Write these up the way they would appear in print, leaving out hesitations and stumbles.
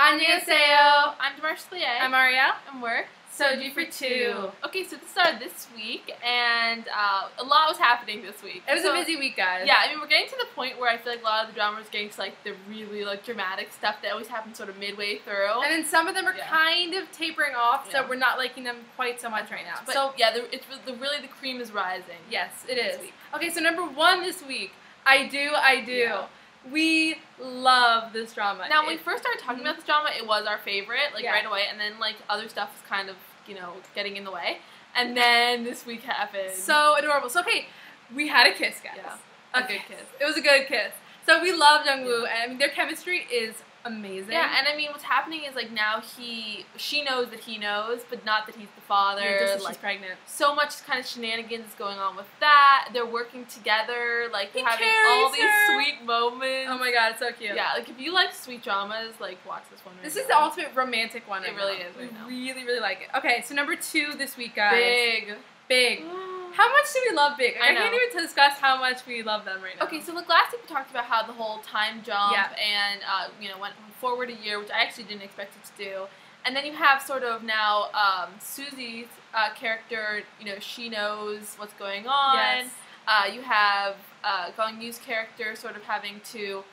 Annyeonghaseyo. I'm Demarche. I'm Ariel. And we're Soju for two. Okay, so this started this week, and a lot was happening this week. It was a busy week, guys. Yeah, I mean, we're getting to the point where I feel like a lot of the dramas are getting to like the really dramatic stuff that always happens sort of midway through. And then some of them are kind of tapering off, so we're not liking them quite so much right now. But so yeah, it's really the cream is rising. Yes, it is. Okay, so number one this week, I do. Yeah. We love this drama. Now, when we first started talking about this drama, it was our favorite, right away, and then, other stuff was kind of, getting in the way. And then this week happened. So adorable. So, okay, we had a kiss, guys. Yeah, a good kiss. It was a good kiss. So we love Jungwoo, and I mean, their chemistry is amazing. Yeah, and I mean, what's happening is, now she knows that he knows, but not that he's the father. Yeah, just she's pregnant. So much kind of shenanigans going on with that. They're working together, they're having all these sweet moments. Oh my god, it's so cute. Yeah, if you like sweet dramas, watch this one right This now. is the ultimate romantic one. It really is right now. We really like it. Okay, so number two this week, guys. Big. How much do we love Big? I can't even discuss how much we love them right now. Okay, so last week we talked about how the whole time jump and went forward a year, which I actually didn't expect it to do. And then you have sort of now Susie's character. She knows what's going on. Yes. You have Gong Yu's character sort of having to.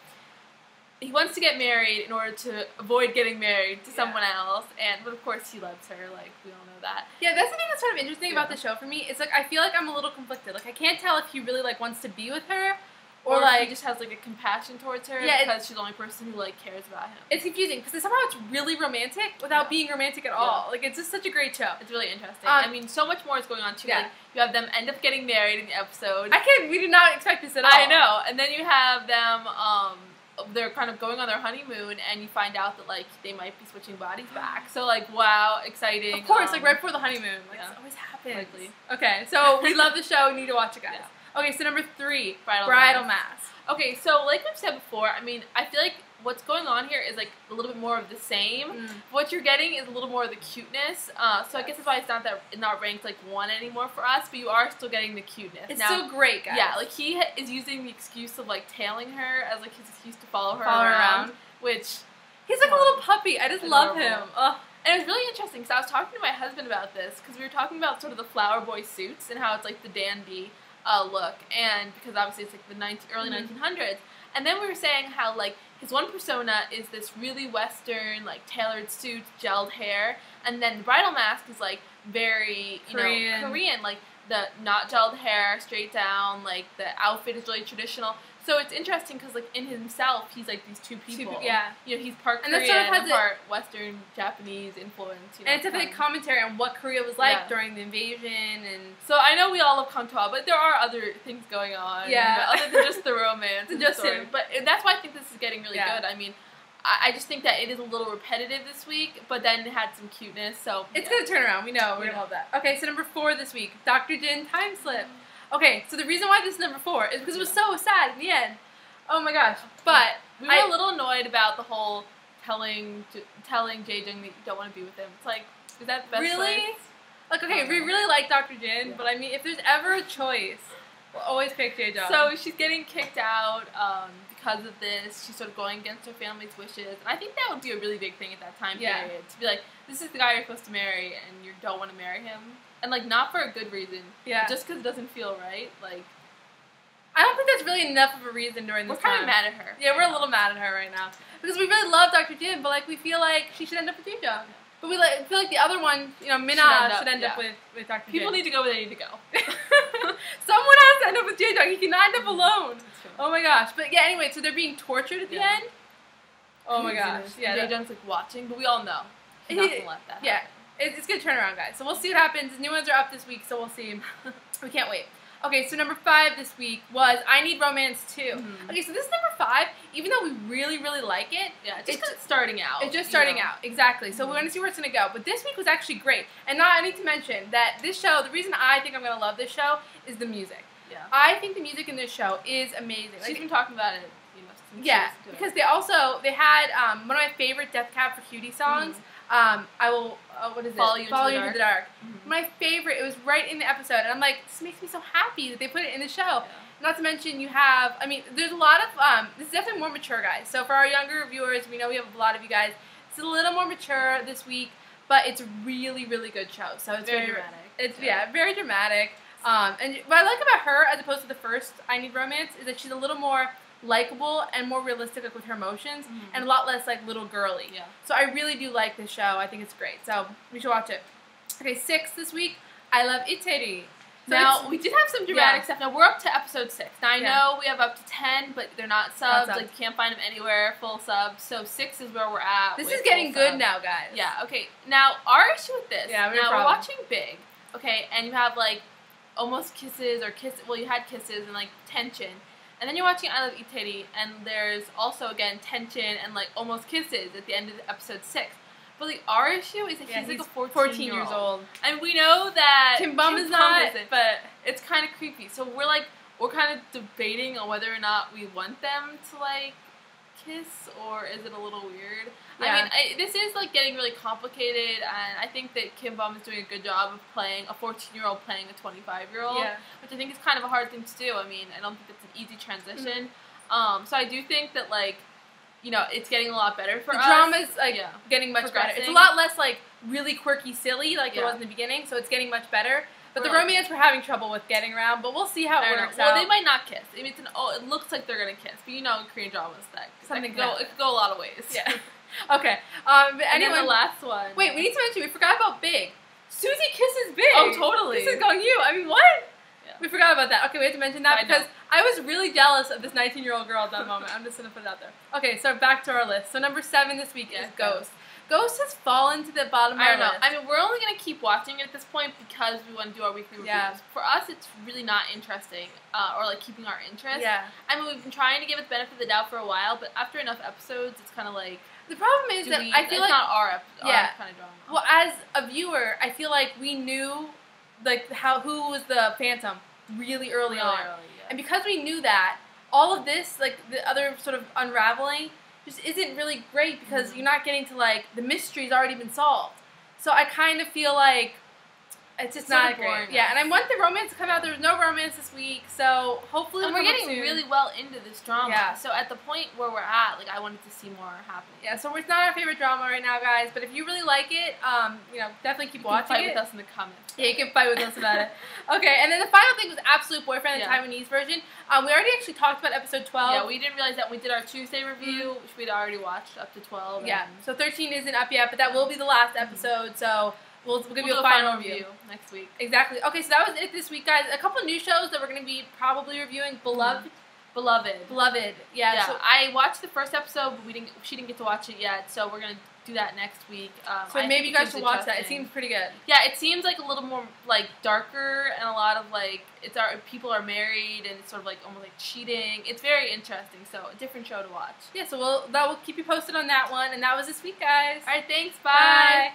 He wants to get married in order to avoid getting married to someone else, but of course he loves her, we all know that. Yeah, that's the thing that's sort of interesting about the show for me. It's I feel like I'm a little conflicted. I can't tell if he really wants to be with her, or he just has a compassion towards her because she's the only person who cares about him. It's confusing because somehow it's really romantic without being romantic at all. It's just such a great show. It's really interesting. I mean, so much more is going on too. Yeah. You have them end up getting married in the episode. We did not expect this at all. I know. And then you have them. They're kind of going on their honeymoon, and you find out that they might be switching bodies back. So wow, exciting. Of course, right before the honeymoon. This always happens. Okay, so we love the show. We need to watch it, guys. Yeah. Okay, so number three, Bridal Mask. Okay, so like I've said before, I mean, I feel like what's going on here is a little bit more of the same. What you're getting is a little more of the cuteness. So I guess that's why it's not ranked one anymore for us, but you are still getting the cuteness. It's so great, guys. Yeah, he is using the excuse of tailing her as his excuse to follow her around, which he's like a little puppy. I just love him. Ugh. And it was really interesting because I was talking to my husband about this because we were talking about sort of the flower boy suits and how it's the dandy look, and because obviously it's the early 1900s. And then we were saying how his one persona is this really Western tailored suit, gelled hair, and then the Bridal Mask is very Korean, the not gelled hair, straight down, the outfit is really traditional. So it's interesting because in himself he's these two people. He's part Korean and part Western Japanese influence. And it's a big commentary on what Korea was during the invasion. And so I know we all love Kantoa, but there are other things going on. Yeah, other than just the romance and just him. But that's why I think this is getting really good. I mean, I just think that it is a little repetitive this week, but then it had some cuteness. So it's gonna turn around. We know we're gonna love that. Okay, so number 4 this week, Dr.Jin Time Slip. Okay, so the reason why this is number 4 is because it was so sad in the end. Oh my gosh. But we were a little annoyed about the whole telling Jae-jung that you don't want to be with him. It's is that the best really? Okay, we really like Dr.Jin, but I mean, if there's ever a choice, we'll always pick Jae-jung. So she's getting kicked out because of this. She's sort of going against her family's wishes. And I think that would be a really big thing at that time period. To be this is the guy you're supposed to marry, and you don't want to marry him. And not for a good reason. Yeah. Just because it doesn't feel right. I don't think that's really enough of a reason during this time. We're kind of mad at her. Yeah, we're a little mad at her right now. Because we really love Dr.Jin, but we feel she should end up with Jae-jung. But we feel the other one, Minna, should end up with Dr.Jin. People need to go where they need to go. Someone has to end up with Jae-jung. He cannot end up alone. Oh my gosh. But yeah, anyway, so they're being tortured at the end. Oh my gosh. Yeah, Jae-jung's watching, but we all know he's not going to let that happen. Yeah. It's going to turn around, guys. So we'll see what happens. The new ones are up this week, so we'll see. We can't wait. Okay, so number 5 this week was I Need Romance Too. Okay, so this is number 5, even though we really, really like it. Yeah, it's just starting out. It's just starting out, exactly. So we're going to see where it's going to go. But this week was actually great. And now I need to mention that this show, the reason I think I'm going to love this show is the music. Yeah. I think the music in this show is amazing. She's been talking about it, yeah, because they had one of my favorite Death Cab for Cutie songs. What is it? Follow You Into the Dark. My favorite. It was right in the episode, and I'm this makes me so happy that they put it in the show. Yeah. Not to mention you have, there's a lot of, this is definitely more mature, guys. So for our younger viewers, we know we have a lot of you guys It's a little more mature this week, but it's a really, really good show. So it's very dramatic. It's very dramatic. And what I like about her, as opposed to the first I Need Romance, is that she's a little more likable and more realistic, like, with her emotions, and a lot less like little girly. Yeah. So I really do like this show. I think it's great. So we should watch it. Okay, 6 this week. I Love Iteri. So now, we did have some dramatic stuff. Now, we're up to episode 6. Now, I know we have up to 10, but they're not subs. Like, you can't find them anywhere, full subs. So, 6 is where we're at. This is getting good now, guys. Yeah, okay. Now, our issue with this. Yeah, we're watching Big, okay, and you have, like, almost kisses or well, you had kisses and, like, tension. And then you're watching I Love Iteri, and there's also, again, tension and, like, almost kisses at the end of episode 6. But like our issue is that he's like a 14 years old. And we know that Kim Bum is not, but it's kind of creepy. So we're kind of debating on whether or not we want them to like kiss, or is it a little weird? Yeah. I mean, this is like getting really complicated, and I think that Kim Bum is doing a good job of playing a 14-year-old playing a 25-year-old, which I think is kind of a hard thing to do. I mean, I don't think it's an easy transition. So I do think that like, you know, it's getting a lot better for us. The drama's like getting much better. It's a lot less like really quirky, silly like it was in the beginning, so it's getting much better. But the romance we're having trouble with getting around, but we'll see how it works out. Well, they might not kiss. I mean, it looks like they're gonna kiss, but you know, in Korean dramas, it could go a lot of ways. Yeah. Okay. But and then the last one. Wait, we need to mention we forgot about Big. Susie kisses Big. Oh, totally. This is going you. I mean, what? Yeah. We forgot about that. Okay, we have to mention that because I was really jealous of this 19-year-old girl at that moment. I'm just gonna put it out there. Okay, so back to our list. So number 7 this week is Ghost. Ghost has fallen to the bottom of our list. I mean, we're only going to keep watching it at this point because we want to do our weekly reviews. Yeah. For us, it's really not interesting, or like keeping our interest. Yeah. I mean, we've been trying to give it the benefit of the doubt for a while, but after enough episodes, it's kind of like... The problem is that I feel like... It's not our kind of drama. Well, as a viewer, I feel like we knew like who was the Phantom really early on. And because we knew that, all of this, like the other sort of unraveling... just isn't really great because you're not getting to like the mystery's already been solved. So I kind of feel like it's just not great. Yeah, and I want the romance to come out. There was no romance this week, so hopefully we're getting really well into this drama. Yeah. So at the point where we're at, like I wanted to see more happening. Yeah, so it's not our favorite drama right now, guys. But if you really like it, you know, definitely keep watching it. Fight with us in the comments. Yeah, you can fight with us about it. Okay, and then the final thing was Absolute Boyfriend, the Taiwanese version. We already actually talked about episode 12. Yeah, we didn't realize that when we did our Tuesday review, which we'd already watched up to 12. Yeah, so 13 isn't up yet, but that will be the last episode, so we'll give you a final review next week. Exactly. Okay, so that was it this week, guys. A couple new shows that we're going to be probably reviewing. Beloved. Yeah. So I watched the first episode, but she didn't get to watch it yet, so we're going to do that next week. So maybe you guys should watch that. It seems pretty good. Yeah, it seems like a little more like darker and a lot of like people are married and it's sort of like almost like cheating. It's very interesting. So a different show to watch. Yeah, so we'll keep you posted on that one. And that was this week, guys. All right, thanks. Bye.